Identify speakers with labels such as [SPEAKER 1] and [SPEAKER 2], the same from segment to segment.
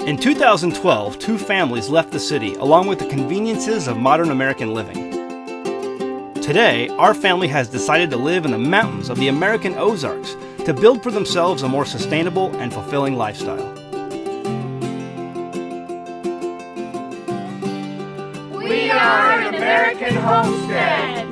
[SPEAKER 1] In 2012, two families left the city along with the conveniences of modern American living. Today, our family has decided to live in the mountains of the American Ozarks to build for themselves a more sustainable and fulfilling lifestyle.
[SPEAKER 2] We are an American Homestead!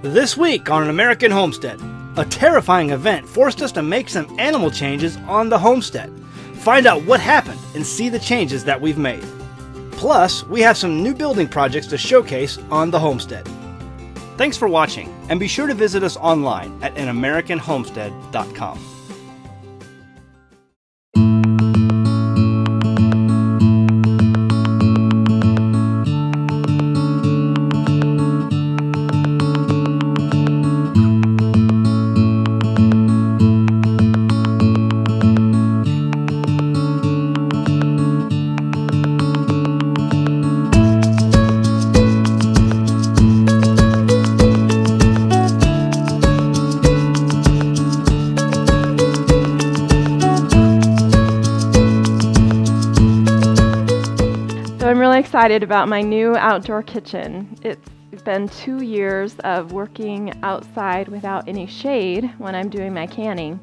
[SPEAKER 1] This week on An American Homestead, a terrifying event forced us to make some animal changes on the homestead. Find out what happened and see the changes that we've made. Plus, we have some new building projects to showcase on the homestead. Thanks for watching, and be sure to visit us online at anamericanhomestead.com.
[SPEAKER 3] So I'm really excited about my new outdoor kitchen. It's been 2 years of working outside without any shade when I'm doing my canning.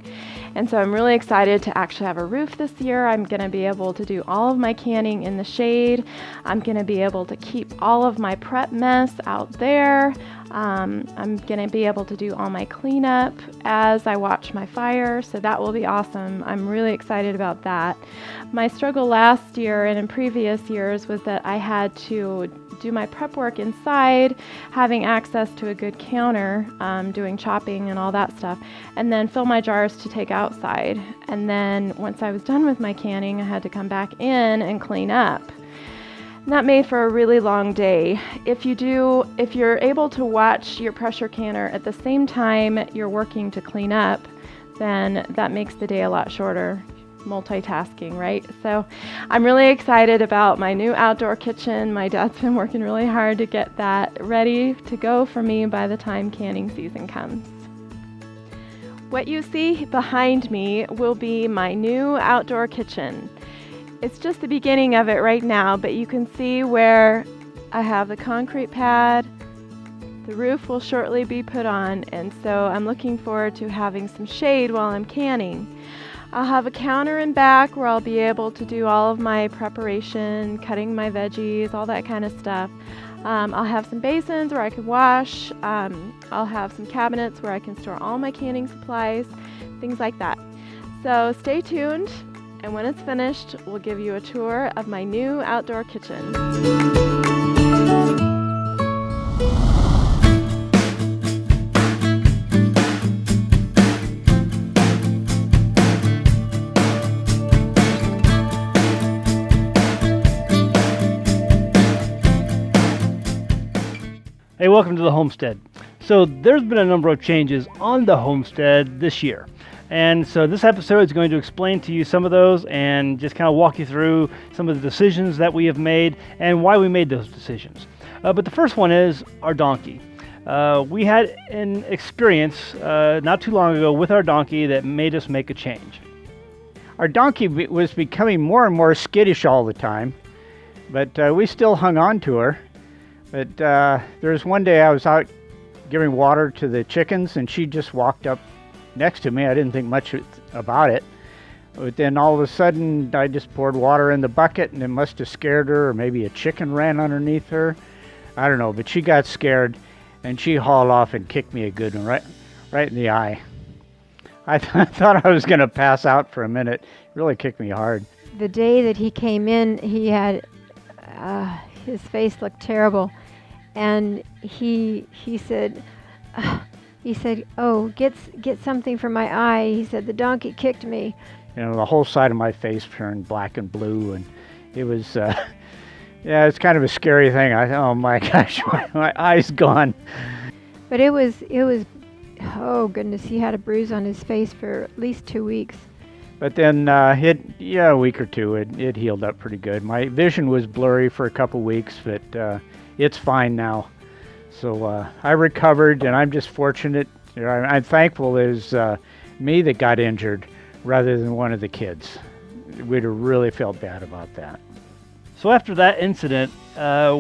[SPEAKER 3] And so I'm really excited to actually have a roof this year. I'm going to be able to do all of my canning in the shade. I'm going to be able to keep all of my prep mess out there. I'm going to be able to do all my cleanup as I watch my fire, so that will be awesome. I'm really excited about that. My struggle last year and in previous years was that I had to do my prep work inside, having access to a good counter, doing chopping and all that stuff, and then fill my jars to take outside. And then once I was done with my canning, I had to come back in and clean up. And that made for a really long day. If you're able to watch your pressure canner at the same time you're working to clean up, then that makes the day a lot shorter. Multitasking, right? So I'm really excited about my new outdoor kitchen. My dad's been working really hard to get that ready to go for me by the time canning season comes. What you see behind me will be my new outdoor kitchen. It's just the beginning of it right now, but you can see where I have the concrete pad. The roof will shortly be put on, and so I'm looking forward to having some shade while I'm canning. I'll have a counter in back where I'll be able to do all of my preparation, cutting my veggies, all that kind of stuff. I'll have some basins where I can wash. I'll have some cabinets where I can store all my canning supplies, things like that. So stay tuned, and when it's finished, we'll give you a tour of my new outdoor kitchen.
[SPEAKER 1] Hey, welcome to the homestead. So there's been a number of changes on the homestead this year. And so this episode is going to explain to you some of those and just kind of walk you through some of the decisions that we have made and why we made those decisions. But the first one is our donkey. We had an experience not too long ago with our donkey that made us make a change.
[SPEAKER 4] Our donkey was becoming more and more skittish all the time, but we still hung on to her. But there was one day I was out giving water to the chickens, and she just walked up next to me. I didn't think much about it. But then all of a sudden, I just poured water in the bucket, and it must have scared her, or maybe a chicken ran underneath her. I don't know, but she got scared, and she hauled off and kicked me a good one right in the eye. I thought I was going to pass out for a minute. It really kicked me hard.
[SPEAKER 5] The day that he came in, he had his face looked terrible, and he said, "Oh, get something for my eye." He said, "The donkey kicked me."
[SPEAKER 4] You know, the whole side of my face turned black and blue, and it was yeah, it's kind of a scary thing. I thought, oh my gosh, my eye's gone.
[SPEAKER 5] But it was oh goodness, he had a bruise on his face for at least 2 weeks.
[SPEAKER 4] But then a week or two, it healed up pretty good. My vision was blurry for a couple weeks, but it's fine now. So I recovered, and I'm just fortunate. I'm thankful it was me that got injured rather than one of the kids. We'd have really felt bad about that.
[SPEAKER 1] So after that incident,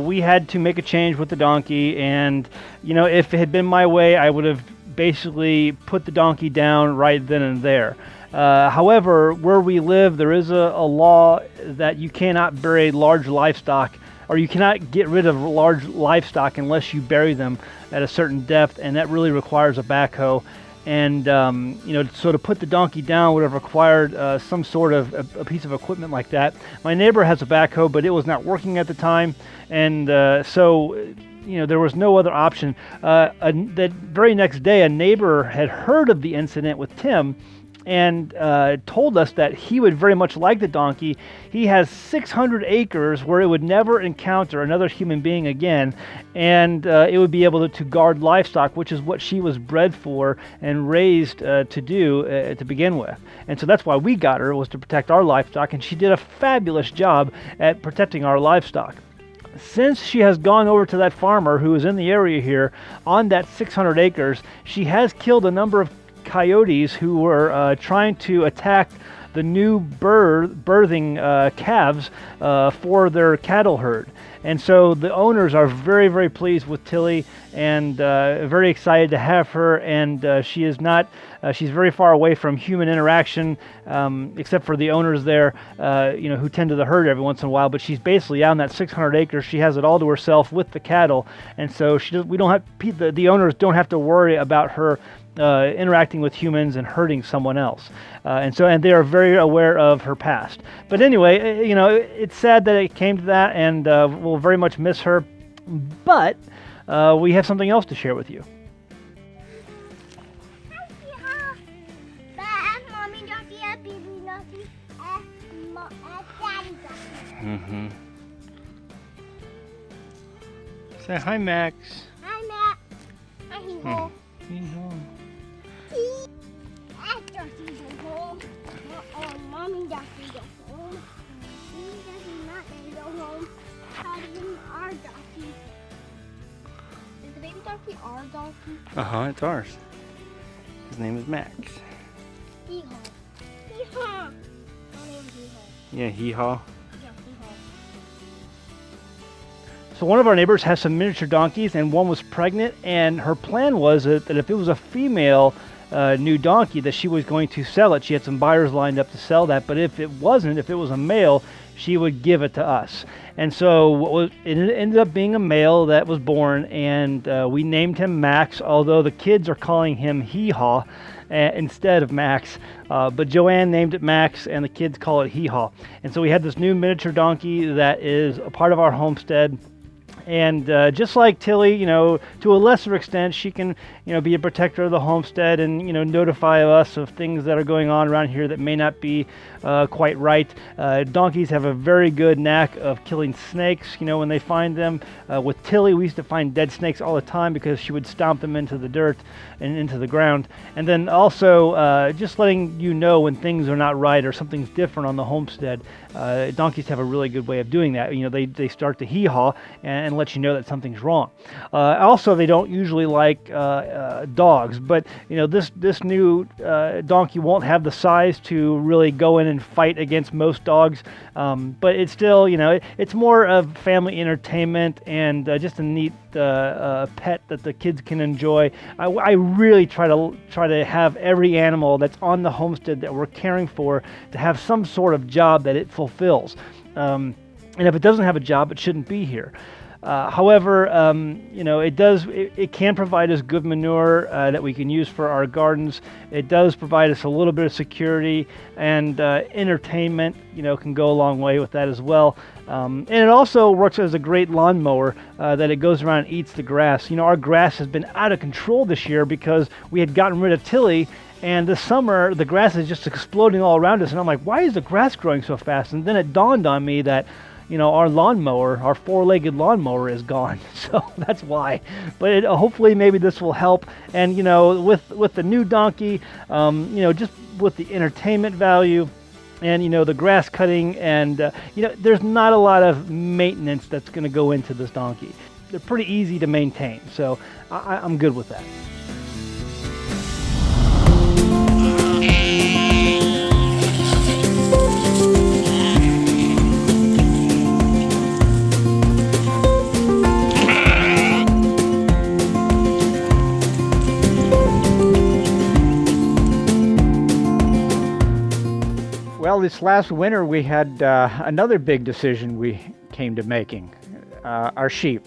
[SPEAKER 1] we had to make a change with the donkey, and if it had been my way, I would have basically put the donkey down right then and there. However, where we live, there is a law that you cannot bury large livestock, or you cannot get rid of large livestock unless you bury them at a certain depth, and that really requires a backhoe. And so to put the donkey down would have required some sort of a piece of equipment like that. My neighbor has a backhoe, but it was not working at the time, and so there was no other option. That very next day, a neighbor had heard of the incident with Tim, and told us that he would very much like the donkey. He has 600 acres where it would never encounter another human being again, and it would be able to guard livestock, which is what she was bred for and raised to do to begin with. And so that's why we got her, was to protect our livestock, and she did a fabulous job at protecting our livestock. Since she has gone over to that farmer who is in the area here on that 600 acres, she has killed a number of coyotes who were trying to attack the new birthing calves for their cattle herd. And so the owners are very, very pleased with Tilly, and very excited to have her. And she is not, she's very far away from human interaction, except for the owners there, who tend to the herd every once in a while. But she's basically out in that 600 acres. She has it all to herself with the cattle, and so the owners don't have to worry about her interacting with humans and hurting someone else, and they are very aware of her past. But anyway, it's sad that it came to that, and we'll very much miss her. But we have something else to share with you. Mm-hmm. Say hi, Max.
[SPEAKER 2] Hi, Matt. Hi, Hee-Haw.
[SPEAKER 1] Hee-haw.
[SPEAKER 2] Daddy go home. Mommy and Daddy go home. Me and Daddy not gonna go home. Daddy and our donkey. Is the baby donkey our donkey?
[SPEAKER 1] It's ours. His name is Max.
[SPEAKER 2] Hee-Haw. Hee-Haw. My name is Hee-Haw.
[SPEAKER 1] Yeah, Hee-haw.
[SPEAKER 2] Yeah, Hee-Haw.
[SPEAKER 1] So one of our neighbors has some miniature donkeys, and one was pregnant, and her plan was that if it was a female new donkey, that she was going to sell it. She had some buyers lined up to sell that, but if it was a male, she would give it to us. And so it ended up being a male that was born, and we named him Max, although the kids are calling him Hee-Haw instead of Max. But Joanne named it Max, and the kids call it Hee-Haw. And so we had this new miniature donkey that is a part of our homestead. And just like Tilly, to a lesser extent, she can, be a protector of the homestead and, notify us of things that are going on around here that may not be quite right. Donkeys have a very good knack of killing snakes, when they find them. With Tilly, we used to find dead snakes all the time because she would stomp them into the dirt and into the ground. And then also just letting you know when things are not right or something's different on the homestead. Donkeys have a really good way of doing that. They start to hee-haw and let you know that something's wrong. Also, they don't usually like dogs, but this new donkey won't have the size to really go in and fight against most dogs. But it's still, it's more of family entertainment and just a neat pet that the kids can enjoy. I really try to have every animal that's on the homestead that we're caring for to have some sort of job that it fulfills. And if it doesn't have a job, it shouldn't be here. However, it can provide us good manure that we can use for our gardens. It does provide us a little bit of security, and entertainment, can go a long way with that as well. And it also works as a great lawnmower that it goes around and eats the grass. Our grass has been out of control this year because we had gotten rid of Tilly. And this summer, the grass is just exploding all around us. And I'm like, why is the grass growing so fast? And then it dawned on me that our lawnmower, our four-legged lawnmower is gone. So that's why. But hopefully maybe this will help. And, with the new donkey, just with the entertainment value and the grass cutting, and there's not a lot of maintenance that's going to go into this donkey. They're pretty easy to maintain, so I'm good with that.
[SPEAKER 4] Well, this last winter we had another big decision we came to making, our sheep.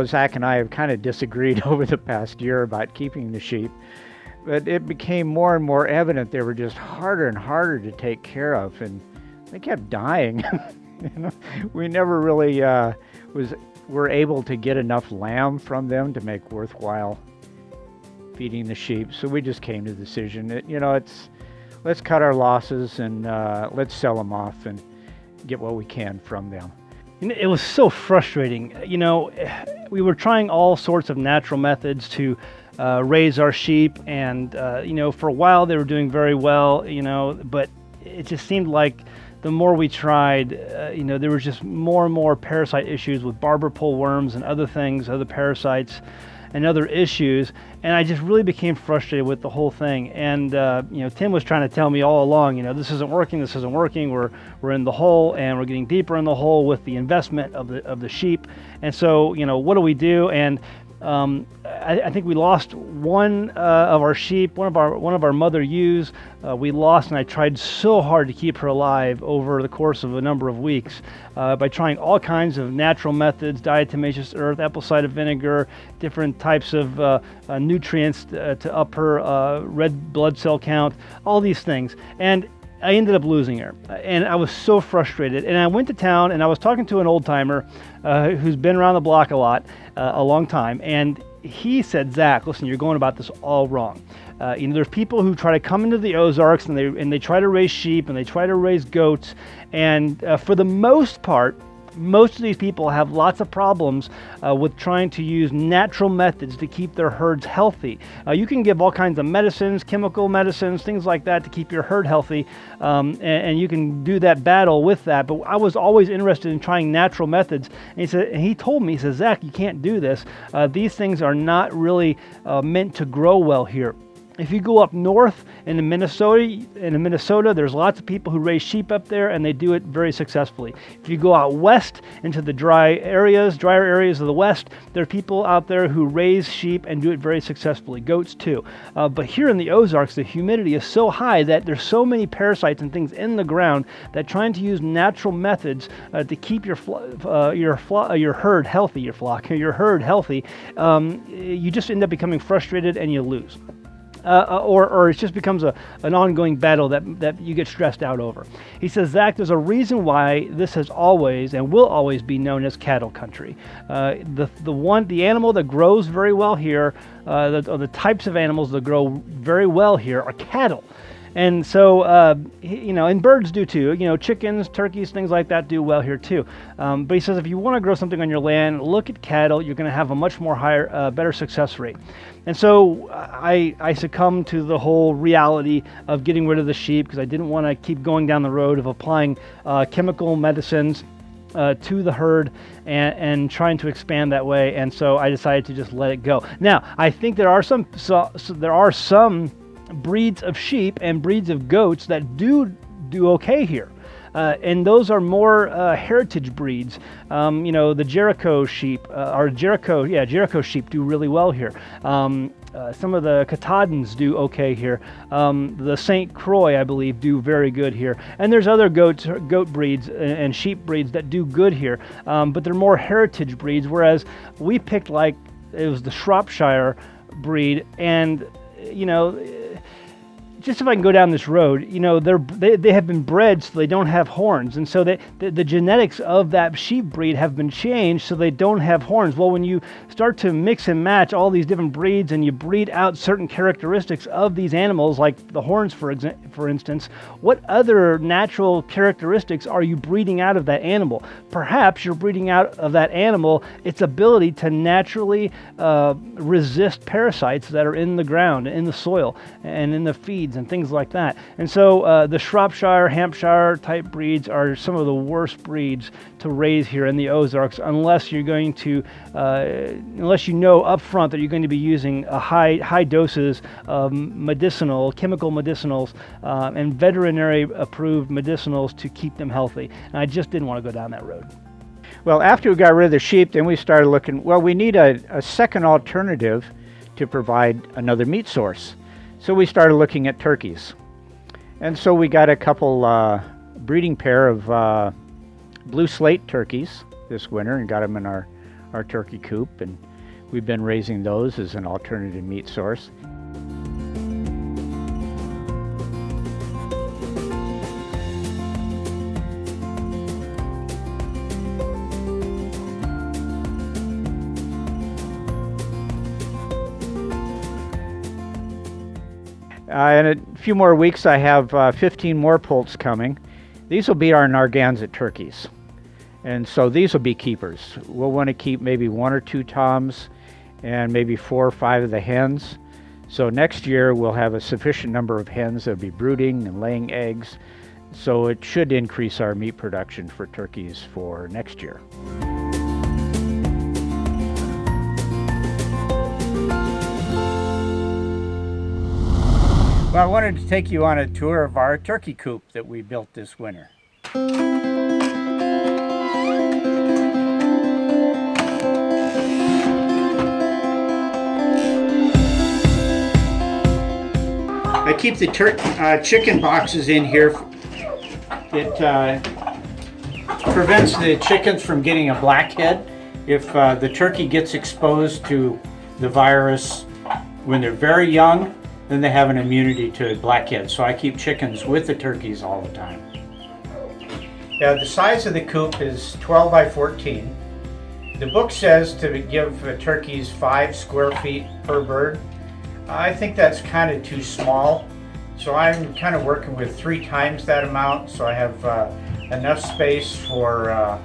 [SPEAKER 4] Zach and I have kind of disagreed over the past year about keeping the sheep, but it became more and more evident they were just harder and harder to take care of, and they kept dying. We never really were able to get enough lamb from them to make worthwhile feeding the sheep, so we just came to the decision that, let's cut our losses and let's sell them off and get what we can from them.
[SPEAKER 1] It was so frustrating. We were trying all sorts of natural methods to raise our sheep, and for a while they were doing very well, but it just seemed like the more we tried, there was just more and more parasite issues with barber pole worms and other things, other parasites and other issues, and I just really became frustrated with the whole thing. And Tim was trying to tell me all along, this isn't working. We're in the hole, and we're getting deeper in the hole with the investment of the sheep. And so, what do we do? And I think we lost one of our sheep, one of our mother ewes. We lost, and I tried so hard to keep her alive over the course of a number of weeks by trying all kinds of natural methods: diatomaceous earth, apple cider vinegar, different types of nutrients to up her red blood cell count, all these things. And I ended up losing her, and I was so frustrated. And I went to town, and I was talking to an old timer who's been around the block a long time, and he said, "Zach, listen, you're going about this all wrong. There's people who try to come into the Ozarks, and they try to raise sheep, and they try to raise goats, and for the most part, most of these people have lots of problems with trying to use natural methods to keep their herds healthy. You can give all kinds of medicines, chemical medicines, things like that to keep your herd healthy, and you can do that battle with that. But I was always interested in trying natural methods. And he told me, Zach, you can't do this. These things are not really meant to grow well here. If you go up north in Minnesota, there's lots of people who raise sheep up there, and they do it very successfully. If you go out west into the drier areas of the west, there are people out there who raise sheep and do it very successfully. Goats too. But here in the Ozarks, the humidity is so high that there's so many parasites and things in the ground that trying to use natural methods to keep your herd healthy, you just end up becoming frustrated and you lose. Or it just becomes an ongoing battle that you get stressed out over. He says, Zach, there's a reason why this has always and will always be known as cattle country. The animal that grows very well here, the types of animals that grow very well here are cattle. And so, and birds do too. Chickens, turkeys, things like that do well here too. But he says if you want to grow something on your land, look at cattle. You're going to have a much more better success rate. And so I succumbed to the whole reality of getting rid of the sheep because I didn't want to keep going down the road of applying chemical medicines to the herd and trying to expand that way. And so I decided to just let it go. Now, I think there are some breeds of sheep and breeds of goats that do okay here. And those are more heritage breeds. The Jericho sheep, Jericho sheep do really well here. Some of the Katahdins do okay here. The St. Croix, I believe, do very good here. And there's other goat breeds and sheep breeds that do good here. But they're more heritage breeds, whereas we picked it was the Shropshire breed, and just if I can go down this road, they have been bred so they don't have horns, and so the genetics of that sheep breed have been changed so they don't have horns. Well, when you start to mix and match all these different breeds and you breed out certain characteristics of these animals, like the horns, for instance, what other natural characteristics are you breeding out of that animal? Perhaps you're breeding out of that animal its ability to naturally resist parasites that are in the ground, in the soil, and in the feeds breeds and things like that. And so the Shropshire, Hampshire type breeds are some of the worst breeds to raise here in the Ozarks, unless you're going to, unless you know up front that you're going to be using a high doses of chemical medicinals, and veterinary approved medicinals to keep them healthy. And I just didn't want to go down that road.
[SPEAKER 4] Well, after we got rid of the sheep, then we started looking, well, we need a second alternative to provide another meat source. So we started looking at turkeys. And so we got a couple breeding pair of blue slate turkeys this winter and got them in our turkey coop, and we've been raising those as an alternative meat source. In a few more weeks, I have 15 more poults coming. These will be our Narragansett turkeys. And so these will be keepers. We'll want to keep maybe 1 or 2 toms and maybe 4 or 5 of the hens. So next year, we'll have a sufficient number of hens that will be brooding and laying eggs. So it should increase our meat production for turkeys for next year. Well, I wanted to take you on a tour of our turkey coop that we built this winter. I keep the chicken boxes in here. It prevents the chickens from getting a blackhead. If the turkey gets exposed to the virus when they're very young, then they have an immunity to blackhead. So I keep chickens with the turkeys all the time. Yeah, the size of the coop is 12 by 14. The book says to give turkeys 5 square feet per bird. I think that's kind of too small. So I'm kind of working with 3 times that amount. So I have enough space for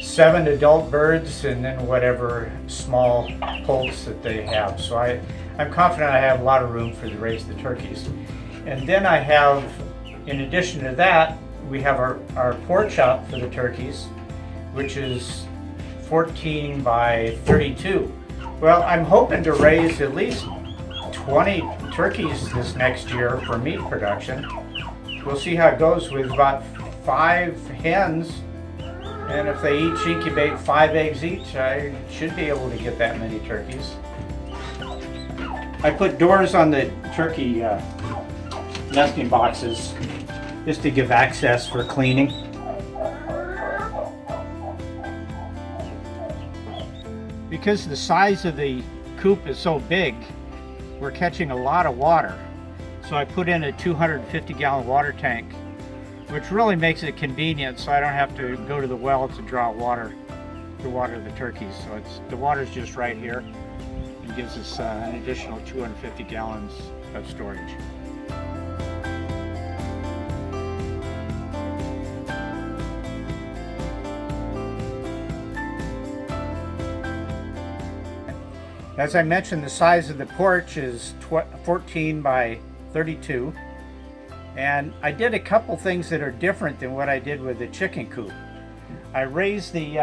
[SPEAKER 4] 7 adult birds and then whatever small poults that they have. So I'm confident I have a lot of room to raise the turkeys. And then I have, in addition to that, we have our porch out for the turkeys, which is 14 by 32. Well, I'm hoping to raise at least 20 turkeys this next year for meat production. We'll see how it goes with about 5 hens, and if they each incubate 5 eggs each, I should be able to get that many turkeys. I put doors on the turkey nesting boxes just to give access for cleaning. Because the size of the coop is so big, we're catching a lot of water. So I put in a 250-gallon water tank, which really makes it convenient so I don't have to go to the well to draw water to water the turkeys. So the water's just right here. It gives us an additional 250 gallons of storage. As I mentioned, the size of the porch is 14 by 32. And I did a couple things that are different than what I did with the chicken coop. I raised the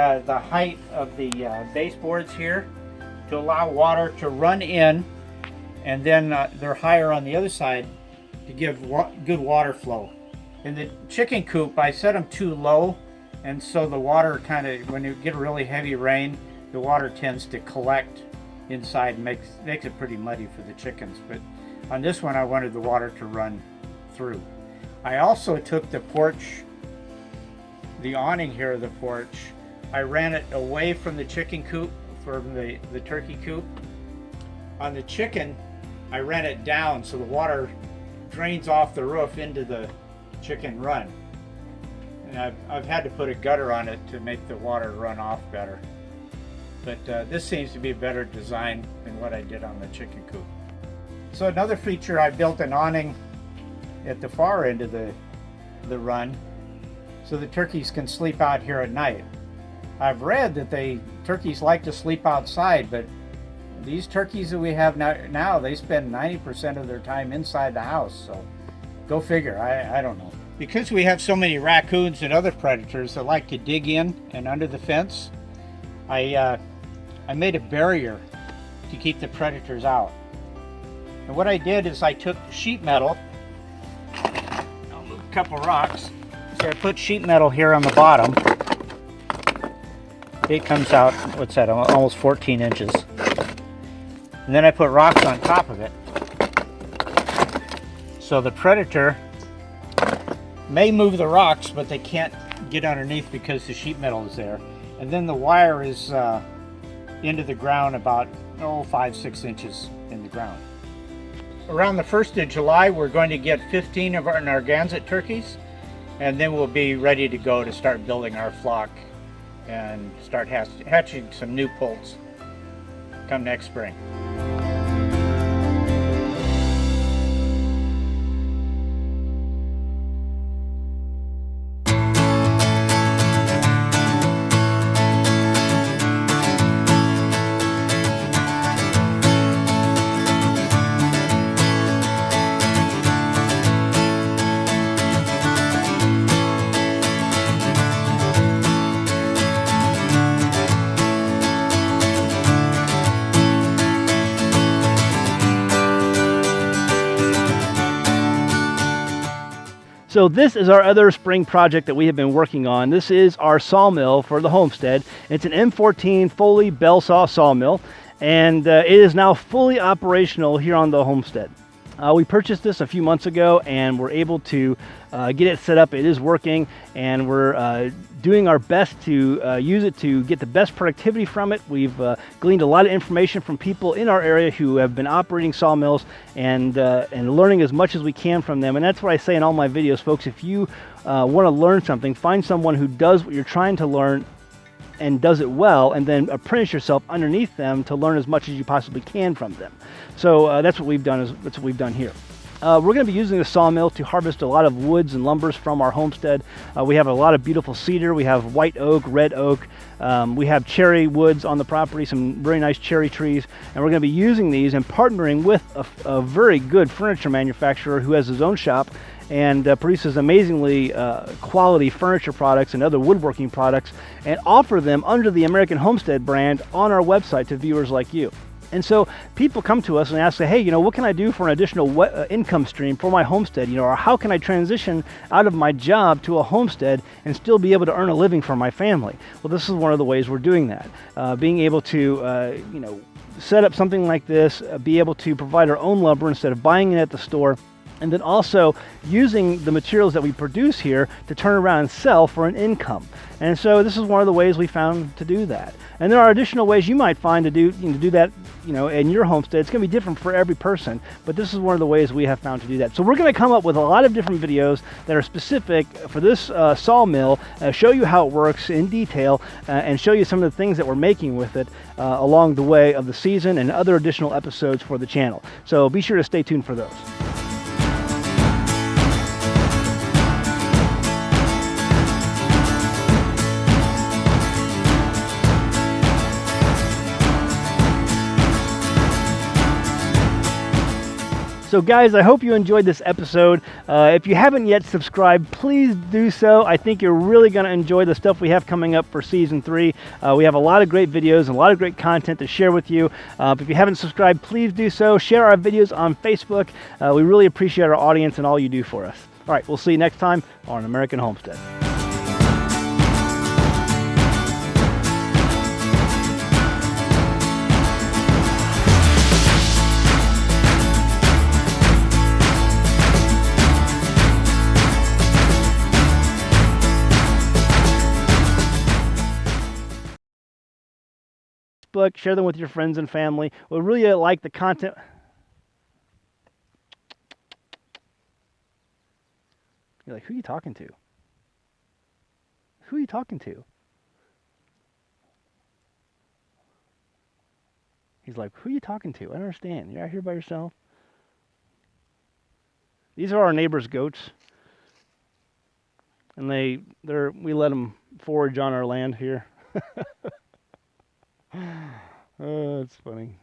[SPEAKER 4] height of the baseboards here to allow water to run in, and then they're higher on the other side to give good water flow. In the chicken coop, I set them too low, and so the water kind of, when you get a really heavy rain, the water tends to collect inside and makes it pretty muddy for the chickens. But on this one, I wanted the water to run through. I also took the porch, the awning here of the porch, I ran it away from the chicken coop, from the turkey coop. On the chicken, I ran it down so the water drains off the roof into the chicken run. And I've had to put a gutter on it to make the water run off better. But this seems to be a better design than what I did on the chicken coop. So another feature, I built an awning at the far end of the run so the turkeys can sleep out here at night. I've read that turkeys like to sleep outside, but These turkeys that we have now they spend 90% of their time inside the house, so go figure. I don't know. Because we have so many raccoons and other predators that like to dig in and under the fence, I made a barrier to keep the predators out. And what I did is I took sheet metal, I'll move a couple rocks, so I put sheet metal here on the bottom. It comes out, what's that, almost 14 inches. And then I put rocks on top of it. So the predator may move the rocks, but they can't get underneath because the sheet metal is there. And then the wire is into the ground about 5-6 inches in the ground. Around the 1st of July, we're going to get 15 of our Narragansett turkeys, and then we'll be ready to go to start building our flock and start hatching some new poults come next spring.
[SPEAKER 1] So this is our other spring project that we have been working on. This is our sawmill for the homestead. It's an M14 Foley bell saw sawmill, and it is now fully operational here on the homestead. We purchased this a few months ago, and we're able to get it set up. It is working, and we're doing our best to use it to get the best productivity from it. We've gleaned a lot of information from people in our area who have been operating sawmills and learning as much as we can from them. And that's what I say in all my videos, folks. If you want to learn something, find someone who does what you're trying to learn and does it well, and then apprentice yourself underneath them to learn as much as you possibly can from them. So that's what we've done. That's what we've done here. We're going to be using the sawmill to harvest a lot of woods and lumbers from our homestead. We have a lot of beautiful cedar. We have white oak, red oak. We have cherry woods on the property, some very nice cherry trees. And we're going to be using these and partnering with a very good furniture manufacturer who has his own shop and produces amazingly quality furniture products and other woodworking products, and offer them under the American Homestead brand on our website to viewers like you. And so people come to us and ask, hey, what can I do for an additional income stream for my homestead? Or how can I transition out of my job to a homestead and still be able to earn a living for my family? Well, this is one of the ways we're doing that. Being able to, set up something like this, be able to provide our own lumber instead of buying it at the store, and then also using the materials that we produce here to turn around and sell for an income. And so this is one of the ways we found to do that. And there are additional ways you might find to do that, in your homestead. It's going to be different for every person, but this is one of the ways we have found to do that. So we're going to come up with a lot of different videos that are specific for this sawmill, show you how it works in detail, and show you some of the things that we're making with it along the way of the season, and other additional episodes for the channel. So be sure to stay tuned for those. So guys, I hope you enjoyed this episode. If you haven't yet subscribed, please do so. I think you're really going to enjoy the stuff we have coming up for Season 3. We have a lot of great videos and a lot of great content to share with you. If you haven't subscribed, please do so. Share our videos on Facebook. We really appreciate our audience and all you do for us. All right, we'll see you next time on American Homestead. Share them with your friends and family. We really like the content. You're like, who are you talking to? Who are you talking to? He's like, who are you talking to? I don't understand. You're out here by yourself. These are our neighbor's goats. And we let them forage on our land here. Oh, that's funny.